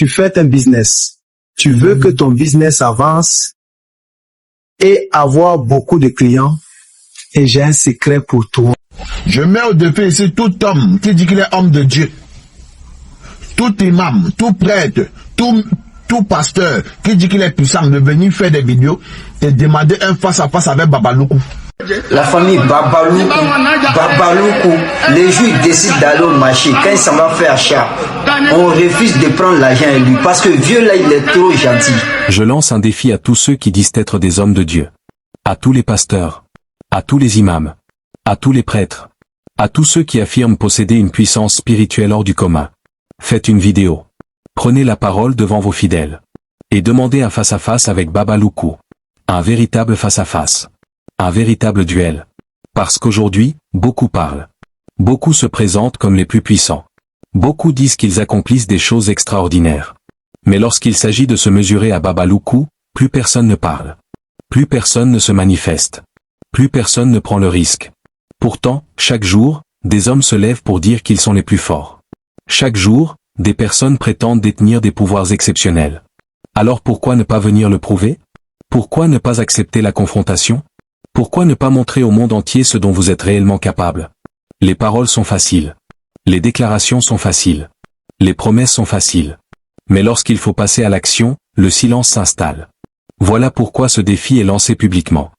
tu fais un business. Tu veux que ton business avance et avoir beaucoup de clients. Et j'ai un secret pour toi. Je mets au défi ici tout homme qui dit qu'il est homme de Dieu. Tout imam, tout prêtre, tout pasteur qui dit qu'il est puissant de venir faire des vidéos et demander un face-à-face avec Babaloukou. La famille Babaloukou, les juifs décident d'aller au marché. Quand ils s'en vont faire achat, on refuse de prendre l'argent à lui parce que vieux là, il est trop gentil. Je lance un défi à tous ceux qui disent être des hommes de Dieu. À tous les pasteurs, à tous les imams, à tous les prêtres, à tous ceux qui affirment posséder une puissance spirituelle hors du commun. Faites une vidéo. Prenez la parole devant vos fidèles. Et demandez un face-à-face avec Babaloukou. Un véritable face-à-face. Un véritable duel. Parce qu'aujourd'hui, beaucoup parlent. Beaucoup se présentent comme les plus puissants. Beaucoup disent qu'ils accomplissent des choses extraordinaires. Mais lorsqu'il s'agit de se mesurer à Babaloukou, plus personne ne parle. Plus personne ne se manifeste. Plus personne ne prend le risque. Pourtant, chaque jour, des hommes se lèvent pour dire qu'ils sont les plus forts. Chaque jour, des personnes prétendent détenir des pouvoirs exceptionnels. Alors pourquoi ne pas venir le prouver? Pourquoi ne pas accepter la confrontation? Pourquoi ne pas montrer au monde entier ce dont vous êtes réellement capable? Les paroles sont faciles. Les déclarations sont faciles. Les promesses sont faciles. Mais lorsqu'il faut passer à l'action, le silence s'installe. Voilà pourquoi ce défi est lancé publiquement.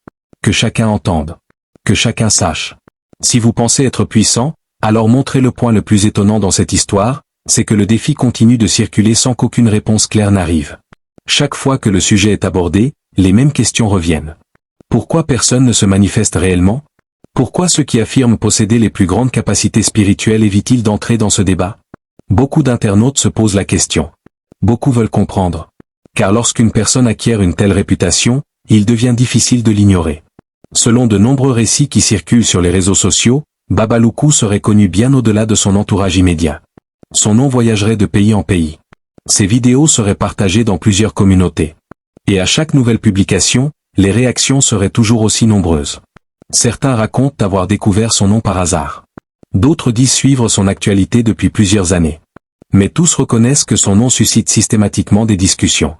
Que chacun entende. Que chacun sache. Si vous pensez être puissant, alors montrez le point le plus étonnant dans cette histoire, c'est que le défi continue de circuler sans qu'aucune réponse claire n'arrive. Chaque fois que le sujet est abordé, les mêmes questions reviennent. Pourquoi personne ne se manifeste réellement? Pourquoi ceux qui affirment posséder les plus grandes capacités spirituelles évitent-ils d'entrer dans ce débat? Beaucoup d'internautes se posent la question. Beaucoup veulent comprendre. Car lorsqu'une personne acquiert une telle réputation, il devient difficile de l'ignorer. Selon de nombreux récits qui circulent sur les réseaux sociaux, Babaloukou serait connu bien au-delà de son entourage immédiat. Son nom voyagerait de pays en pays. Ses vidéos seraient partagées dans plusieurs communautés. Et à chaque nouvelle publication, les réactions seraient toujours aussi nombreuses. Certains racontent avoir découvert son nom par hasard. D'autres disent suivre son actualité depuis plusieurs années. Mais tous reconnaissent que son nom suscite systématiquement des discussions.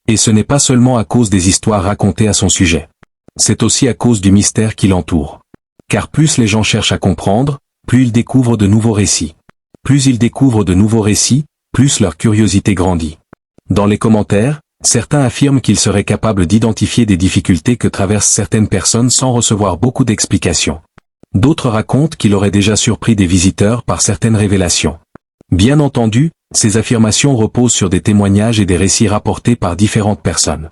Et ce n'est pas seulement à cause des histoires racontées à son sujet. C'est aussi à cause du mystère qui l'entoure. Car plus les gens cherchent à comprendre, plus ils découvrent de nouveaux récits. Plus ils découvrent de nouveaux récits, plus leur curiosité grandit. Dans les commentaires, certains affirment qu'ils seraient capables d'identifier des difficultés que traversent certaines personnes sans recevoir beaucoup d'explications. D'autres racontent qu'il aurait déjà surpris des visiteurs par certaines révélations. Bien entendu, ces affirmations reposent sur des témoignages et des récits rapportés par différentes personnes.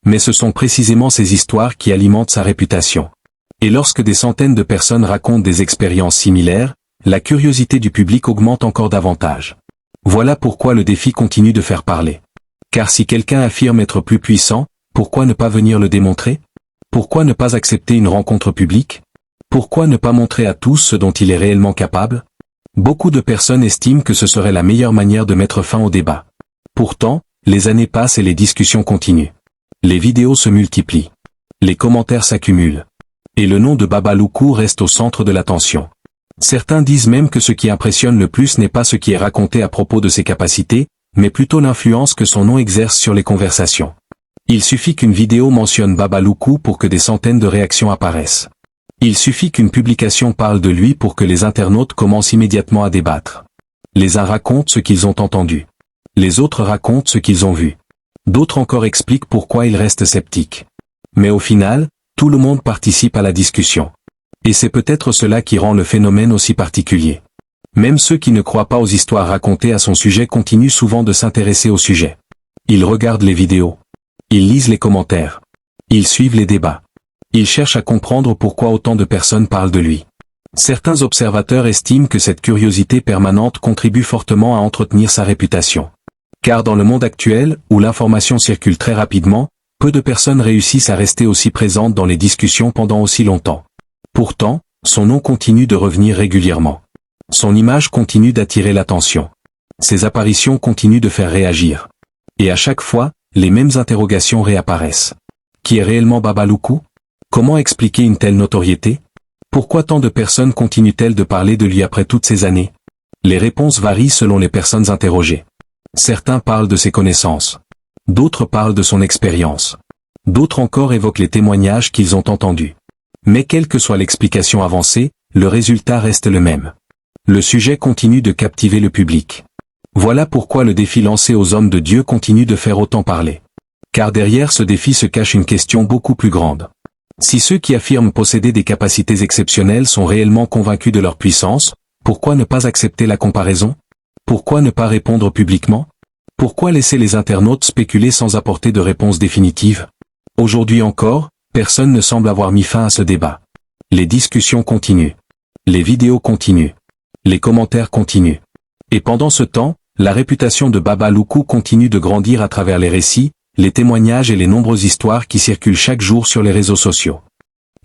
Mais ce sont précisément ces histoires qui alimentent sa réputation. Et lorsque des centaines de personnes racontent des expériences similaires, la curiosité du public augmente encore davantage. Voilà pourquoi le défi continue de faire parler. Car si quelqu'un affirme être plus puissant, pourquoi ne pas venir le démontrer? Pourquoi ne pas accepter une rencontre publique? Pourquoi ne pas montrer à tous ce dont il est réellement capable? Beaucoup de personnes estiment que ce serait la meilleure manière de mettre fin au débat. Pourtant, les années passent et les discussions continuent. Les vidéos se multiplient. Les commentaires s'accumulent. Et le nom de Babaloukou reste au centre de l'attention. Certains disent même que ce qui impressionne le plus n'est pas ce qui est raconté à propos de ses capacités, mais plutôt l'influence que son nom exerce sur les conversations. Il suffit qu'une vidéo mentionne Babaloukou pour que des centaines de réactions apparaissent. Il suffit qu'une publication parle de lui pour que les internautes commencent immédiatement à débattre. Les uns racontent ce qu'ils ont entendu. Les autres racontent ce qu'ils ont vu. D'autres encore expliquent pourquoi ils restent sceptiques. Mais au final, tout le monde participe à la discussion. Et c'est peut-être cela qui rend le phénomène aussi particulier. Même ceux qui ne croient pas aux histoires racontées à son sujet continuent souvent de s'intéresser au sujet. Ils regardent les vidéos. Ils lisent les commentaires. Ils suivent les débats. Ils cherchent à comprendre pourquoi autant de personnes parlent de lui. Certains observateurs estiment que cette curiosité permanente contribue fortement à entretenir sa réputation. Car dans le monde actuel, où l'information circule très rapidement, peu de personnes réussissent à rester aussi présentes dans les discussions pendant aussi longtemps. Pourtant, son nom continue de revenir régulièrement. Son image continue d'attirer l'attention. Ses apparitions continuent de faire réagir. Et à chaque fois, les mêmes interrogations réapparaissent. Qui est réellement Babaloukou? Comment expliquer une telle notoriété? Pourquoi tant de personnes continuent-elles de parler de lui après toutes ces années? Les réponses varient selon les personnes interrogées. Certains parlent de ses connaissances. D'autres parlent de son expérience. D'autres encore évoquent les témoignages qu'ils ont entendus. Mais quelle que soit l'explication avancée, le résultat reste le même. Le sujet continue de captiver le public. Voilà pourquoi le défi lancé aux hommes de Dieu continue de faire autant parler. Car derrière ce défi se cache une question beaucoup plus grande. Si ceux qui affirment posséder des capacités exceptionnelles sont réellement convaincus de leur puissance, pourquoi ne pas accepter la comparaison? Pourquoi ne pas répondre publiquement? Pourquoi laisser les internautes spéculer sans apporter de réponse définitive? Aujourd'hui encore, personne ne semble avoir mis fin à ce débat. Les discussions continuent. Les vidéos continuent. Les commentaires continuent. Et pendant ce temps, la réputation de Baba Loukou continue de grandir à travers les récits, les témoignages et les nombreuses histoires qui circulent chaque jour sur les réseaux sociaux.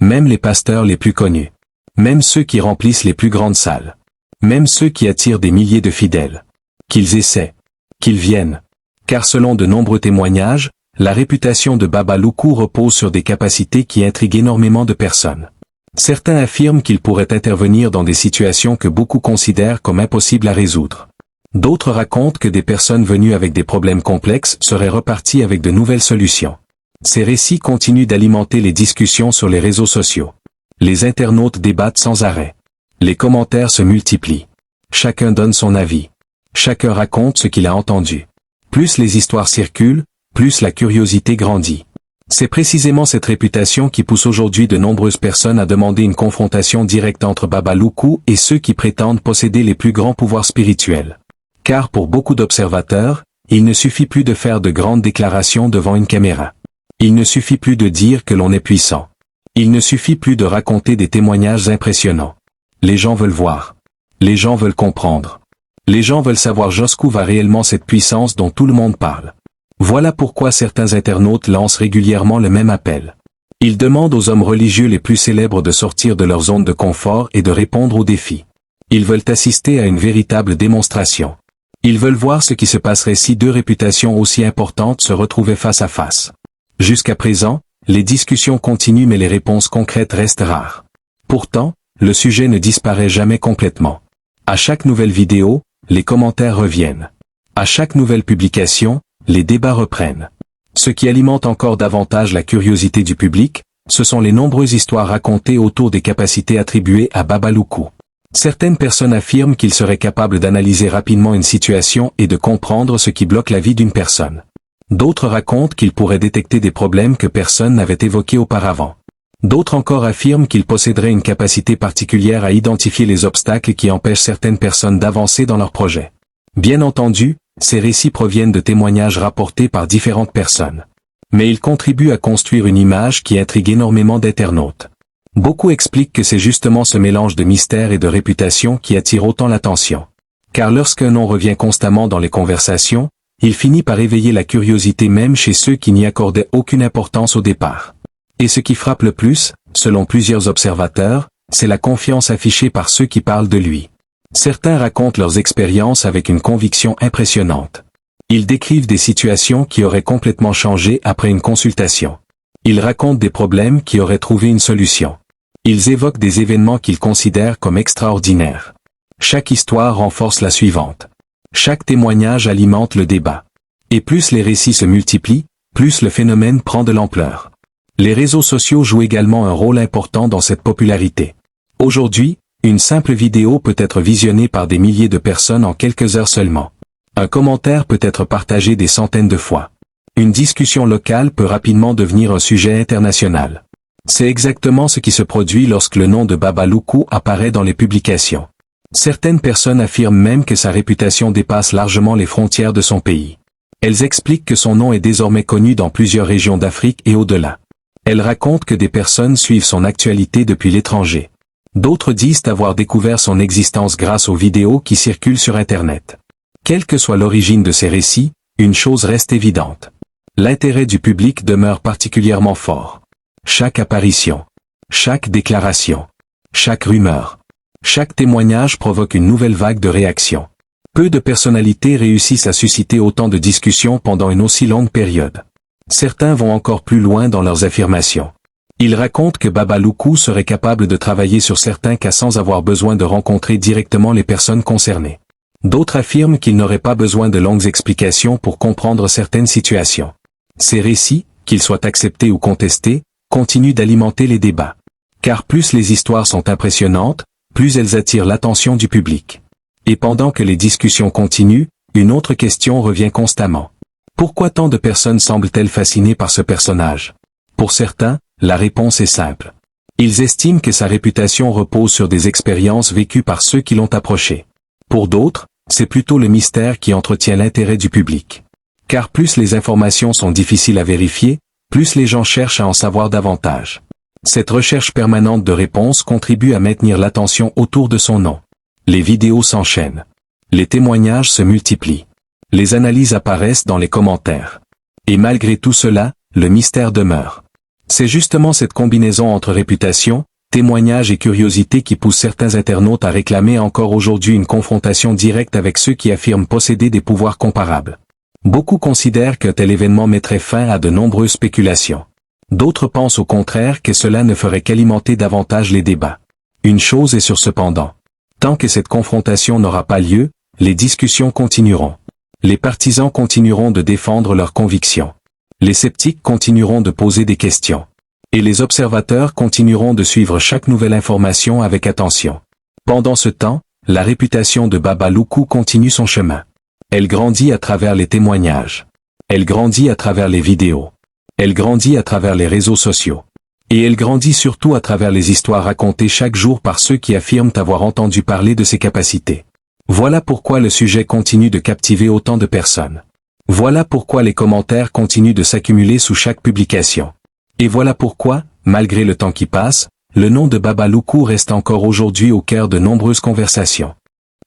Même les pasteurs les plus connus. Même ceux qui remplissent les plus grandes salles. Même ceux qui attirent des milliers de fidèles. Qu'ils essaient. Qu'ils viennent. Car selon de nombreux témoignages, la réputation de Baba Loukou repose sur des capacités qui intriguent énormément de personnes. Certains affirment qu'il pourrait intervenir dans des situations que beaucoup considèrent comme impossibles à résoudre. D'autres racontent que des personnes venues avec des problèmes complexes seraient reparties avec de nouvelles solutions. Ces récits continuent d'alimenter les discussions sur les réseaux sociaux. Les internautes débattent sans arrêt. Les commentaires se multiplient. Chacun donne son avis. Chacun raconte ce qu'il a entendu. Plus les histoires circulent, plus la curiosité grandit. C'est précisément cette réputation qui pousse aujourd'hui de nombreuses personnes à demander une confrontation directe entre Baba Loukou et ceux qui prétendent posséder les plus grands pouvoirs spirituels. Car pour beaucoup d'observateurs, il ne suffit plus de faire de grandes déclarations devant une caméra. Il ne suffit plus de dire que l'on est puissant. Il ne suffit plus de raconter des témoignages impressionnants. Les gens veulent voir. Les gens veulent comprendre. Les gens veulent savoir jusqu'où va réellement cette puissance dont tout le monde parle. Voilà pourquoi certains internautes lancent régulièrement le même appel. Ils demandent aux hommes religieux les plus célèbres de sortir de leur zone de confort et de répondre aux défis. Ils veulent assister à une véritable démonstration. Ils veulent voir ce qui se passerait si deux réputations aussi importantes se retrouvaient face à face. Jusqu'à présent, les discussions continuent mais les réponses concrètes restent rares. Pourtant, le sujet ne disparaît jamais complètement. À chaque nouvelle vidéo, les commentaires reviennent. À chaque nouvelle publication, les débats reprennent. Ce qui alimente encore davantage la curiosité du public, ce sont les nombreuses histoires racontées autour des capacités attribuées à Baba Loukou. Certaines personnes affirment qu'il serait capable d'analyser rapidement une situation et de comprendre ce qui bloque la vie d'une personne. D'autres racontent qu'il pourrait détecter des problèmes que personne n'avait évoqués auparavant. D'autres encore affirment qu'il posséderait une capacité particulière à identifier les obstacles qui empêchent certaines personnes d'avancer dans leurs projets. Bien entendu, ces récits proviennent de témoignages rapportés par différentes personnes. Mais ils contribuent à construire une image qui intrigue énormément d'internautes. Beaucoup expliquent que c'est justement ce mélange de mystère et de réputation qui attire autant l'attention. Car lorsqu'un nom revient constamment dans les conversations, il finit par éveiller la curiosité même chez ceux qui n'y accordaient aucune importance au départ. Et ce qui frappe le plus, selon plusieurs observateurs, c'est la confiance affichée par ceux qui parlent de lui. Certains racontent leurs expériences avec une conviction impressionnante. Ils décrivent des situations qui auraient complètement changé après une consultation. Ils racontent des problèmes qui auraient trouvé une solution. Ils évoquent des événements qu'ils considèrent comme extraordinaires. Chaque histoire renforce la suivante. Chaque témoignage alimente le débat. Et plus les récits se multiplient, plus le phénomène prend de l'ampleur. Les réseaux sociaux jouent également un rôle important dans cette popularité. Aujourd'hui, une simple vidéo peut être visionnée par des milliers de personnes en quelques heures seulement. Un commentaire peut être partagé des centaines de fois. Une discussion locale peut rapidement devenir un sujet international. C'est exactement ce qui se produit lorsque le nom de Baba Loukou apparaît dans les publications. Certaines personnes affirment même que sa réputation dépasse largement les frontières de son pays. Elles expliquent que son nom est désormais connu dans plusieurs régions d'Afrique et au-delà. Elles racontent que des personnes suivent son actualité depuis l'étranger. D'autres disent avoir découvert son existence grâce aux vidéos qui circulent sur Internet. Quelle que soit l'origine de ces récits, une chose reste évidente. L'intérêt du public demeure particulièrement fort. Chaque apparition, chaque déclaration, chaque rumeur, chaque témoignage provoque une nouvelle vague de réactions. Peu de personnalités réussissent à susciter autant de discussions pendant une aussi longue période. Certains vont encore plus loin dans leurs affirmations. Ils racontent que Baba Loukou serait capable de travailler sur certains cas sans avoir besoin de rencontrer directement les personnes concernées. D'autres affirment qu'il n'aurait pas besoin de longues explications pour comprendre certaines situations. Ces récits, qu'ils soient acceptés ou contestés, continuent d'alimenter les débats. Car plus les histoires sont impressionnantes, plus elles attirent l'attention du public. Et pendant que les discussions continuent, une autre question revient constamment. Pourquoi tant de personnes semblent-elles fascinées par ce personnage? Pour certains, la réponse est simple. Ils estiment que sa réputation repose sur des expériences vécues par ceux qui l'ont approché. Pour d'autres, c'est plutôt le mystère qui entretient l'intérêt du public. Car plus les informations sont difficiles à vérifier, plus les gens cherchent à en savoir davantage. Cette recherche permanente de réponses contribue à maintenir l'attention autour de son nom. Les vidéos s'enchaînent. Les témoignages se multiplient. Les analyses apparaissent dans les commentaires. Et malgré tout cela, le mystère demeure. C'est justement cette combinaison entre réputation, témoignages et curiosité qui pousse certains internautes à réclamer encore aujourd'hui une confrontation directe avec ceux qui affirment posséder des pouvoirs comparables. Beaucoup considèrent qu'un tel événement mettrait fin à de nombreuses spéculations. D'autres pensent au contraire que cela ne ferait qu'alimenter davantage les débats. Une chose est sûre cependant. Tant que cette confrontation n'aura pas lieu, les discussions continueront. Les partisans continueront de défendre leurs convictions. Les sceptiques continueront de poser des questions. Et les observateurs continueront de suivre chaque nouvelle information avec attention. Pendant ce temps, la réputation de Baba Loukou continue son chemin. Elle grandit à travers les témoignages. Elle grandit à travers les vidéos. Elle grandit à travers les réseaux sociaux. Et elle grandit surtout à travers les histoires racontées chaque jour par ceux qui affirment avoir entendu parler de ses capacités. Voilà pourquoi le sujet continue de captiver autant de personnes. Voilà pourquoi les commentaires continuent de s'accumuler sous chaque publication. Et voilà pourquoi, malgré le temps qui passe, le nom de Baba Loukou reste encore aujourd'hui au cœur de nombreuses conversations.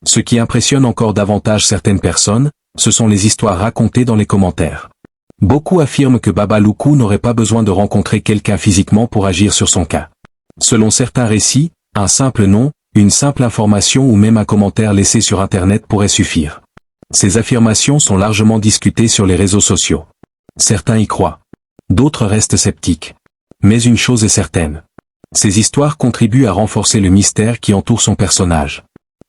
Ce qui impressionne encore davantage certaines personnes, ce sont les histoires racontées dans les commentaires. Beaucoup affirment que Baba Loukou n'aurait pas besoin de rencontrer quelqu'un physiquement pour agir sur son cas. Selon certains récits, un simple nom, une simple information ou même un commentaire laissé sur Internet pourrait suffire. Ces affirmations sont largement discutées sur les réseaux sociaux. Certains y croient. D'autres restent sceptiques. Mais une chose est certaine. Ces histoires contribuent à renforcer le mystère qui entoure son personnage.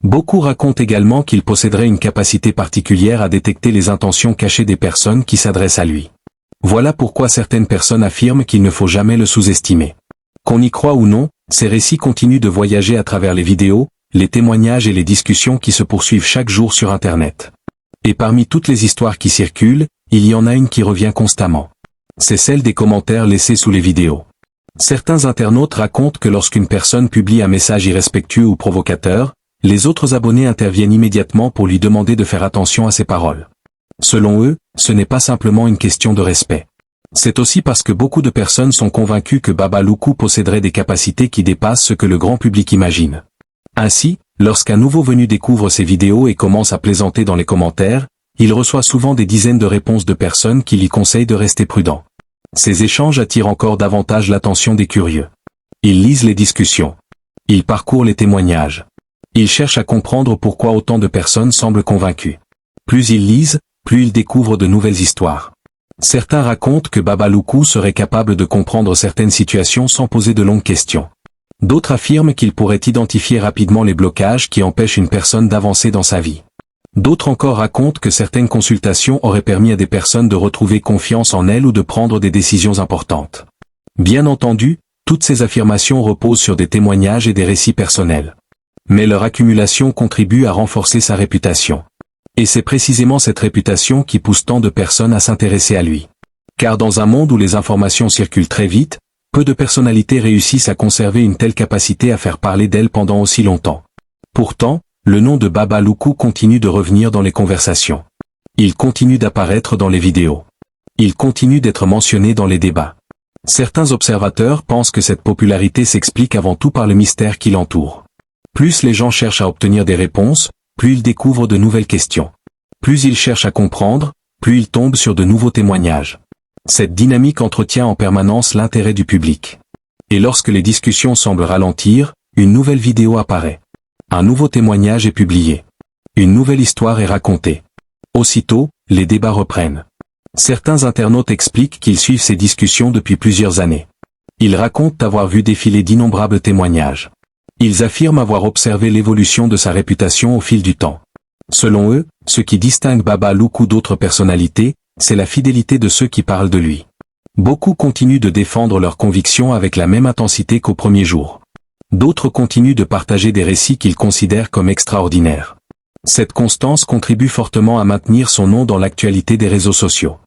Beaucoup racontent également qu'il posséderait une capacité particulière à détecter les intentions cachées des personnes qui s'adressent à lui. Voilà pourquoi certaines personnes affirment qu'il ne faut jamais le sous-estimer. Qu'on y croit ou non, ces récits continuent de voyager à travers les vidéos, les témoignages et les discussions qui se poursuivent chaque jour sur Internet. Et parmi toutes les histoires qui circulent, il y en a une qui revient constamment. C'est celle des commentaires laissés sous les vidéos. Certains internautes racontent que lorsqu'une personne publie un message irrespectueux ou provocateur, les autres abonnés interviennent immédiatement pour lui demander de faire attention à ses paroles. Selon eux, ce n'est pas simplement une question de respect. C'est aussi parce que beaucoup de personnes sont convaincues que Baba Loukou posséderait des capacités qui dépassent ce que le grand public imagine. Ainsi, lorsqu'un nouveau venu découvre ces vidéos et commence à plaisanter dans les commentaires, il reçoit souvent des dizaines de réponses de personnes qui lui conseillent de rester prudent. Ces échanges attirent encore davantage l'attention des curieux. Ils lisent les discussions. Ils parcourent les témoignages. Ils cherchent à comprendre pourquoi autant de personnes semblent convaincues. Plus ils lisent, plus ils découvrent de nouvelles histoires. Certains racontent que Baba Loukou serait capable de comprendre certaines situations sans poser de longues questions. D'autres affirment qu'il pourrait identifier rapidement les blocages qui empêchent une personne d'avancer dans sa vie. D'autres encore racontent que certaines consultations auraient permis à des personnes de retrouver confiance en elles ou de prendre des décisions importantes. Bien entendu, toutes ces affirmations reposent sur des témoignages et des récits personnels. Mais leur accumulation contribue à renforcer sa réputation. Et c'est précisément cette réputation qui pousse tant de personnes à s'intéresser à lui. Car dans un monde où les informations circulent très vite, peu de personnalités réussissent à conserver une telle capacité à faire parler d'elles pendant aussi longtemps. Pourtant, le nom de Baba Loukou continue de revenir dans les conversations. Il continue d'apparaître dans les vidéos. Il continue d'être mentionné dans les débats. Certains observateurs pensent que cette popularité s'explique avant tout par le mystère qui l'entoure. Plus les gens cherchent à obtenir des réponses, plus ils découvrent de nouvelles questions. Plus ils cherchent à comprendre, plus ils tombent sur de nouveaux témoignages. Cette dynamique entretient en permanence l'intérêt du public. Et lorsque les discussions semblent ralentir, une nouvelle vidéo apparaît. Un nouveau témoignage est publié. Une nouvelle histoire est racontée. Aussitôt, les débats reprennent. Certains internautes expliquent qu'ils suivent ces discussions depuis plusieurs années. Ils racontent avoir vu défiler d'innombrables témoignages. Ils affirment avoir observé l'évolution de sa réputation au fil du temps. Selon eux, ce qui distingue Baba Loukou d'autres personnalités, c'est la fidélité de ceux qui parlent de lui. Beaucoup continuent de défendre leurs convictions avec la même intensité qu'au premier jour. D'autres continuent de partager des récits qu'ils considèrent comme extraordinaires. Cette constance contribue fortement à maintenir son nom dans l'actualité des réseaux sociaux.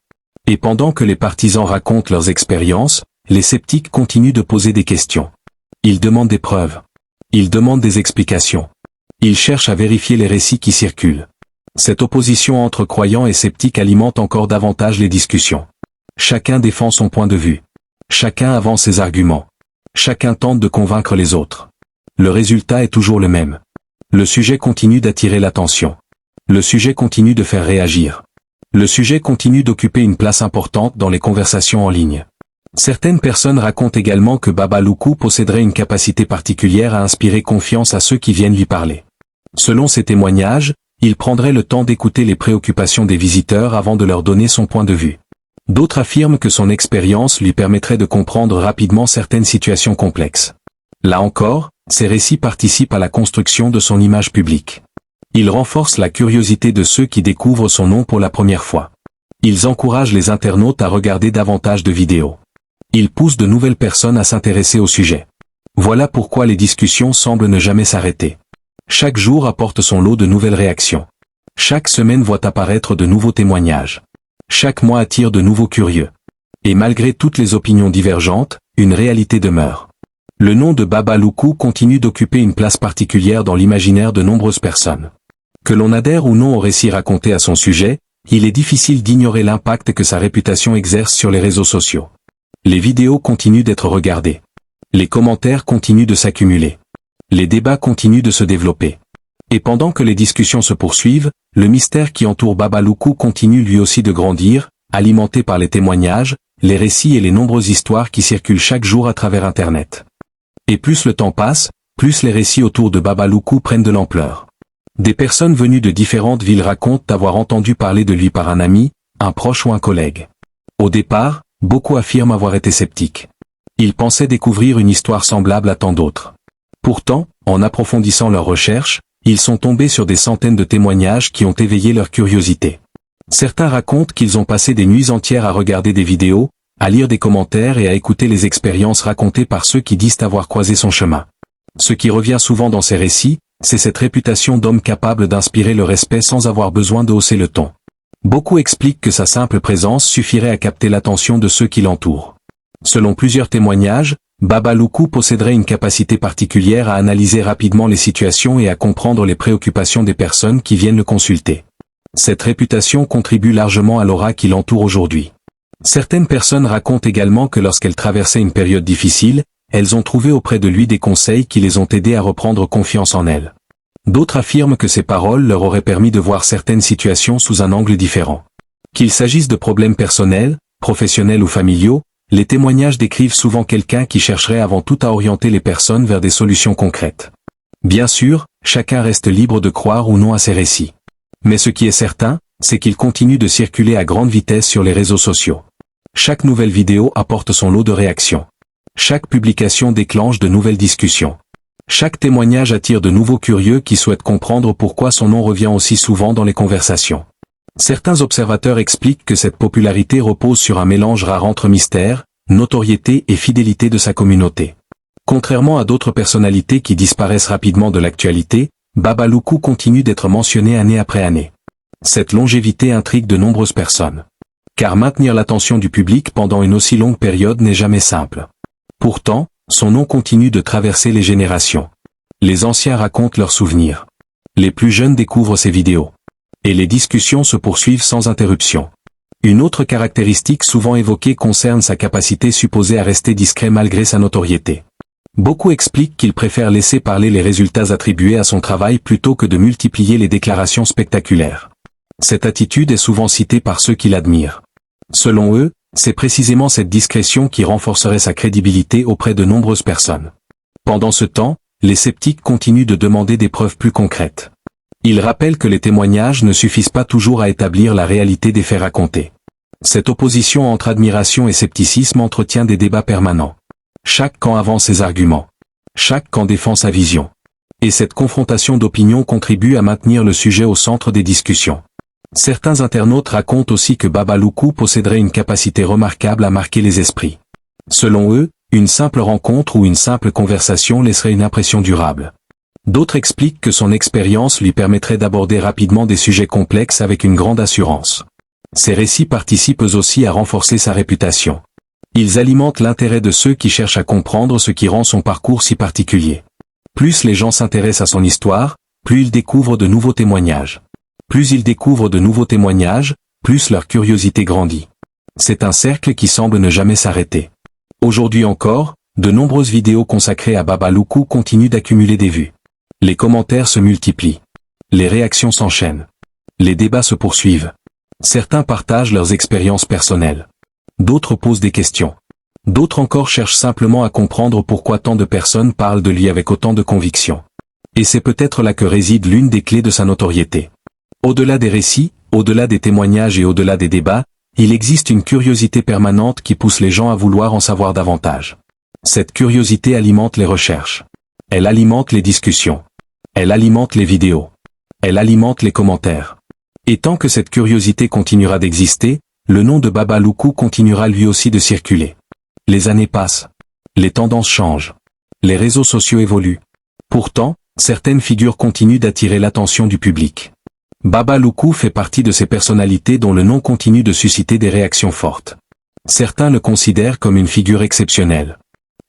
Et pendant que les partisans racontent leurs expériences, les sceptiques continuent de poser des questions. Ils demandent des preuves. Ils demandent des explications. Ils cherchent à vérifier les récits qui circulent. Cette opposition entre croyants et sceptiques alimente encore davantage les discussions. Chacun défend son point de vue. Chacun avance ses arguments. Chacun tente de convaincre les autres. Le résultat est toujours le même. Le sujet continue d'attirer l'attention. Le sujet continue de faire réagir. Le sujet continue d'occuper une place importante dans les conversations en ligne. Certaines personnes racontent également que Baba Loukou posséderait une capacité particulière à inspirer confiance à ceux qui viennent lui parler. Selon ces témoignages, il prendrait le temps d'écouter les préoccupations des visiteurs avant de leur donner son point de vue. D'autres affirment que son expérience lui permettrait de comprendre rapidement certaines situations complexes. Là encore, ces récits participent à la construction de son image publique. Ils renforcent la curiosité de ceux qui découvrent son nom pour la première fois. Ils encouragent les internautes à regarder davantage de vidéos. Ils poussent de nouvelles personnes à s'intéresser au sujet. Voilà pourquoi les discussions semblent ne jamais s'arrêter. Chaque jour apporte son lot de nouvelles réactions. Chaque semaine voit apparaître de nouveaux témoignages. Chaque mois attire de nouveaux curieux. Et malgré toutes les opinions divergentes, une réalité demeure. Le nom de Baba Loukou continue d'occuper une place particulière dans l'imaginaire de nombreuses personnes. Que l'on adhère ou non au récit raconté à son sujet, il est difficile d'ignorer l'impact que sa réputation exerce sur les réseaux sociaux. Les vidéos continuent d'être regardées. Les commentaires continuent de s'accumuler. Les débats continuent de se développer. Et pendant que les discussions se poursuivent, le mystère qui entoure Baba Loukou continue lui aussi de grandir, alimenté par les témoignages, les récits et les nombreuses histoires qui circulent chaque jour à travers Internet. Et plus le temps passe, plus les récits autour de Baba Loukou prennent de l'ampleur. Des personnes venues de différentes villes racontent avoir entendu parler de lui par un ami, un proche ou un collègue. Au départ, beaucoup affirment avoir été sceptiques. Ils pensaient découvrir une histoire semblable à tant d'autres. Pourtant, en approfondissant leurs recherches, ils sont tombés sur des centaines de témoignages qui ont éveillé leur curiosité. Certains racontent qu'ils ont passé des nuits entières à regarder des vidéos, à lire des commentaires et à écouter les expériences racontées par ceux qui disent avoir croisé son chemin. Ce qui revient souvent dans ces récits, c'est cette réputation d'homme capable d'inspirer le respect sans avoir besoin de hausser le ton. Beaucoup expliquent que sa simple présence suffirait à capter l'attention de ceux qui l'entourent. Selon plusieurs témoignages, Baba Loukou posséderait une capacité particulière à analyser rapidement les situations et à comprendre les préoccupations des personnes qui viennent le consulter. Cette réputation contribue largement à l'aura qui l'entoure aujourd'hui. Certaines personnes racontent également que lorsqu'elles traversaient une période difficile, elles ont trouvé auprès de lui des conseils qui les ont aidées à reprendre confiance en elles. D'autres affirment que ses paroles leur auraient permis de voir certaines situations sous un angle différent. Qu'il s'agisse de problèmes personnels, professionnels ou familiaux, les témoignages décrivent souvent quelqu'un qui chercherait avant tout à orienter les personnes vers des solutions concrètes. Bien sûr, chacun reste libre de croire ou non à ces récits. Mais ce qui est certain, c'est qu'ils continuent de circuler à grande vitesse sur les réseaux sociaux. Chaque nouvelle vidéo apporte son lot de réactions. Chaque publication déclenche de nouvelles discussions. Chaque témoignage attire de nouveaux curieux qui souhaitent comprendre pourquoi son nom revient aussi souvent dans les conversations. Certains observateurs expliquent que cette popularité repose sur un mélange rare entre mystère, notoriété et fidélité de sa communauté. Contrairement à d'autres personnalités qui disparaissent rapidement de l'actualité, Baba Loukou continue d'être mentionné année après année. Cette longévité intrigue de nombreuses personnes. Car maintenir l'attention du public pendant une aussi longue période n'est jamais simple. Pourtant, son nom continue de traverser les générations. Les anciens racontent leurs souvenirs. Les plus jeunes découvrent ses vidéos. Et les discussions se poursuivent sans interruption. Une autre caractéristique souvent évoquée concerne sa capacité supposée à rester discret malgré sa notoriété. Beaucoup expliquent qu'il préfère laisser parler les résultats attribués à son travail plutôt que de multiplier les déclarations spectaculaires. Cette attitude est souvent citée par ceux qui l'admirent. Selon eux, c'est précisément cette discrétion qui renforcerait sa crédibilité auprès de nombreuses personnes. Pendant ce temps, les sceptiques continuent de demander des preuves plus concrètes. Ils rappellent que les témoignages ne suffisent pas toujours à établir la réalité des faits racontés. Cette opposition entre admiration et scepticisme entretient des débats permanents. Chaque camp avance ses arguments. Chaque camp défend sa vision. Et cette confrontation d'opinions contribue à maintenir le sujet au centre des discussions. Certains internautes racontent aussi que Baba Loukou posséderait une capacité remarquable à marquer les esprits. Selon eux, une simple rencontre ou une simple conversation laisserait une impression durable. D'autres expliquent que son expérience lui permettrait d'aborder rapidement des sujets complexes avec une grande assurance. Ces récits participent eux aussi à renforcer sa réputation. Ils alimentent l'intérêt de ceux qui cherchent à comprendre ce qui rend son parcours si particulier. Plus les gens s'intéressent à son histoire, plus ils découvrent de nouveaux témoignages. Plus ils découvrent de nouveaux témoignages, plus leur curiosité grandit. C'est un cercle qui semble ne jamais s'arrêter. Aujourd'hui encore, de nombreuses vidéos consacrées à Baba Loukou continuent d'accumuler des vues. Les commentaires se multiplient. Les réactions s'enchaînent. Les débats se poursuivent. Certains partagent leurs expériences personnelles. D'autres posent des questions. D'autres encore cherchent simplement à comprendre pourquoi tant de personnes parlent de lui avec autant de conviction. Et c'est peut-être là que réside l'une des clés de sa notoriété. Au-delà des récits, au-delà des témoignages et au-delà des débats, il existe une curiosité permanente qui pousse les gens à vouloir en savoir davantage. Cette curiosité alimente les recherches. Elle alimente les discussions. Elle alimente les vidéos. Elle alimente les commentaires. Et tant que cette curiosité continuera d'exister, le nom de Baba Loukou continuera lui aussi de circuler. Les années passent. Les tendances changent. Les réseaux sociaux évoluent. Pourtant, certaines figures continuent d'attirer l'attention du public. Baba Loukou fait partie de ces personnalités dont le nom continue de susciter des réactions fortes. Certains le considèrent comme une figure exceptionnelle.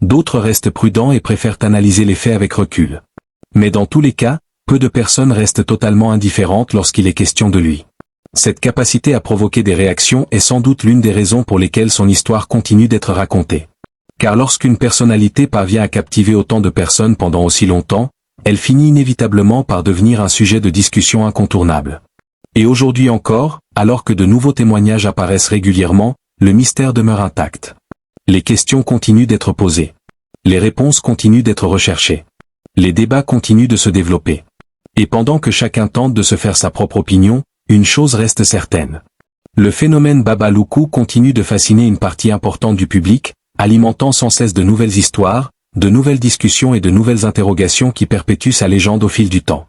D'autres restent prudents et préfèrent analyser les faits avec recul. Mais dans tous les cas, peu de personnes restent totalement indifférentes lorsqu'il est question de lui. Cette capacité à provoquer des réactions est sans doute l'une des raisons pour lesquelles son histoire continue d'être racontée. Car lorsqu'une personnalité parvient à captiver autant de personnes pendant aussi longtemps, elle finit inévitablement par devenir un sujet de discussion incontournable. Et aujourd'hui encore, alors que de nouveaux témoignages apparaissent régulièrement, le mystère demeure intact. Les questions continuent d'être posées. Les réponses continuent d'être recherchées. Les débats continuent de se développer. Et pendant que chacun tente de se faire sa propre opinion, une chose reste certaine. Le phénomène Baba Loukou continue de fasciner une partie importante du public, alimentant sans cesse de nouvelles histoires, de nouvelles discussions et de nouvelles interrogations qui perpétuent sa légende au fil du temps.